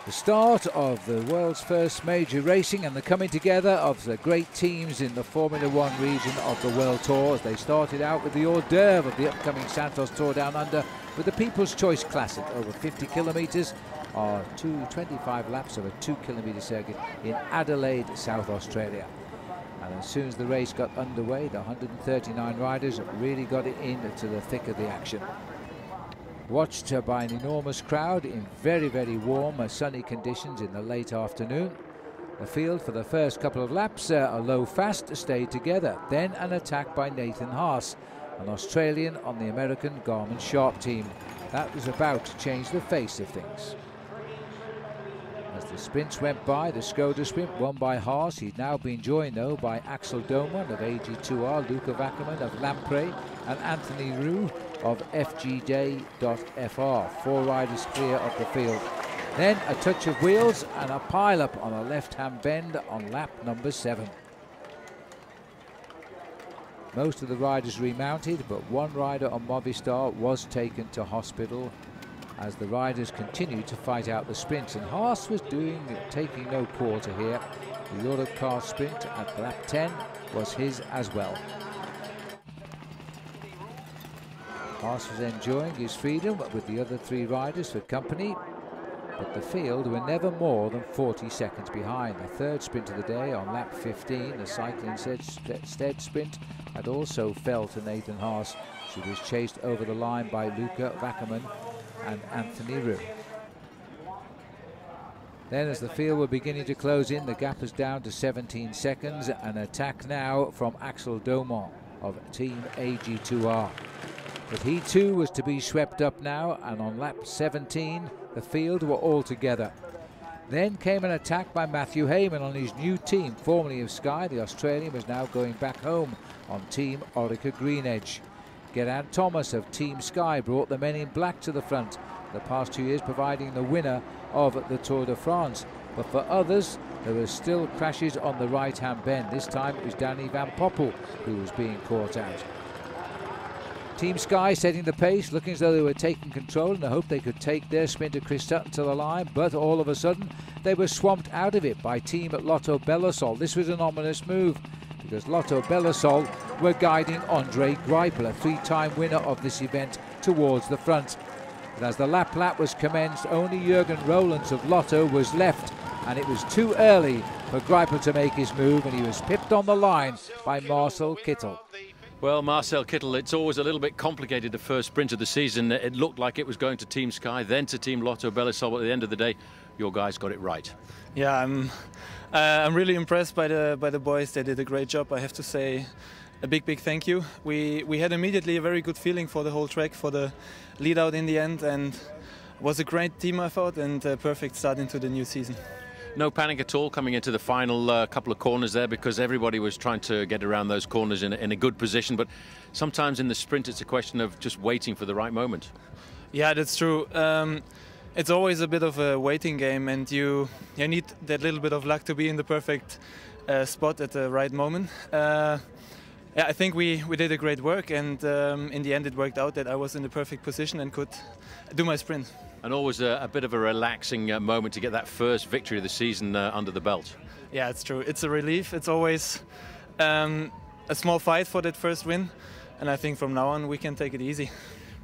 The start of the world's first major racing and the coming together of the great teams in the Formula One region of the World Tour. They started out with the hors d'oeuvre of the upcoming Santos Tour Down Under with the People's Choice Classic over 50 kilometres or 25 laps of a 2-kilometre circuit in Adelaide, South Australia. And as soon as the race got underway, the 139 riders really got it into the thick of the action. Watched by an enormous crowd in very, very warm, sunny conditions in the late afternoon. The field for the first couple of laps, a low fast, stayed together. Then an attack by Nathan Haas, an Australian on the American Garmin Sharp team. That was about to change the face of things. As the sprints went by, the Skoda sprint won by Haas. He'd now been joined though by Axel Doman of AG2R, Luca Wackerman of Lamprey and Anthony Roux of FGJ.FR. 4 riders clear of the field. Then a touch of wheels and a pile-up on a left-hand bend on lap number 7. Most of the riders remounted, but one rider on Movistar was taken to hospital as the riders continued to fight out the sprints, and Haas was taking no quarter here. The Europe car sprint at lap 10 was his as well. Haas was enjoying his freedom with the other 3 riders for company, but the field were never more than 40 seconds behind. The third sprint of the day on lap 15, the cycling stead sprint, had also fell to Nathan Haas. She was chased over the line by Luca Wackerman and Anthony Roux. Then as the field were beginning to close in, the gap was down to 17 seconds. An attack now from Axel Doman of Team AG2R. But he too was to be swept up now, and on lap 17 the field were all together. Then came an attack by Matthew Heyman on his new team, formerly of Sky. The Australian was now going back home on Team Orica Green Edge. Geraint Thomas of Team Sky brought the men in black to the front, the past 2 years providing the winner of the Tour de France. But for others, there were still crashes on the right-hand bend. This time it was Danny Van Poppel who was being caught out. Team Sky setting the pace, looking as though they were taking control in the hope they could take their sprinter Chris Sutton to the line, but all of a sudden they were swamped out of it by Team Lotto Belisol. This was an ominous move, because Lotto Belisol were guiding Andre Greipel, a 3-time winner of this event, towards the front. But as the lap was commenced, only Jürgen Roelands of Lotto was left, and it was too early for Greipel to make his move, and he was pipped on the line by Marcel Kittel. Well, Marcel Kittel, it's always a little bit complicated, the first sprint of the season. It looked like it was going to Team Sky, then to Team Lotto Belisol, but at the end of the day, your guys got it right. Yeah, I'm really impressed by the boys. They did a great job. I have to say a big thank you. We had immediately a very good feeling for the whole track, for the lead out in the end, and it was a great team effort and a perfect start into the new season. No panic at all coming into the final couple of corners there, because everybody was trying to get around those corners in a good position, but sometimes in the sprint it's a question of just waiting for the right moment. Yeah, that's true. It's always a bit of a waiting game, and you need that little bit of luck to be in the perfect spot at the right moment. Yeah, I think we did a great work, and in the end it worked out that I was in the perfect position and could do my sprint. And always a bit of a relaxing moment to get that first victory of the season under the belt. Yeah, it's true. It's a relief. It's always a small fight for that first win, and I think from now on we can take it easy.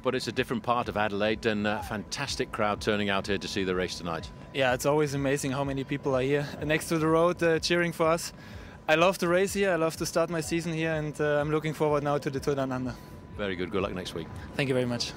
But it's a different part of Adelaide, and a fantastic crowd turning out here to see the race tonight. Yeah, it's always amazing how many people are here next to the road cheering for us. I love the race here. I love to start my season here, and I'm looking forward now to the Tour Down Under. Very good. Good luck next week. Thank you very much.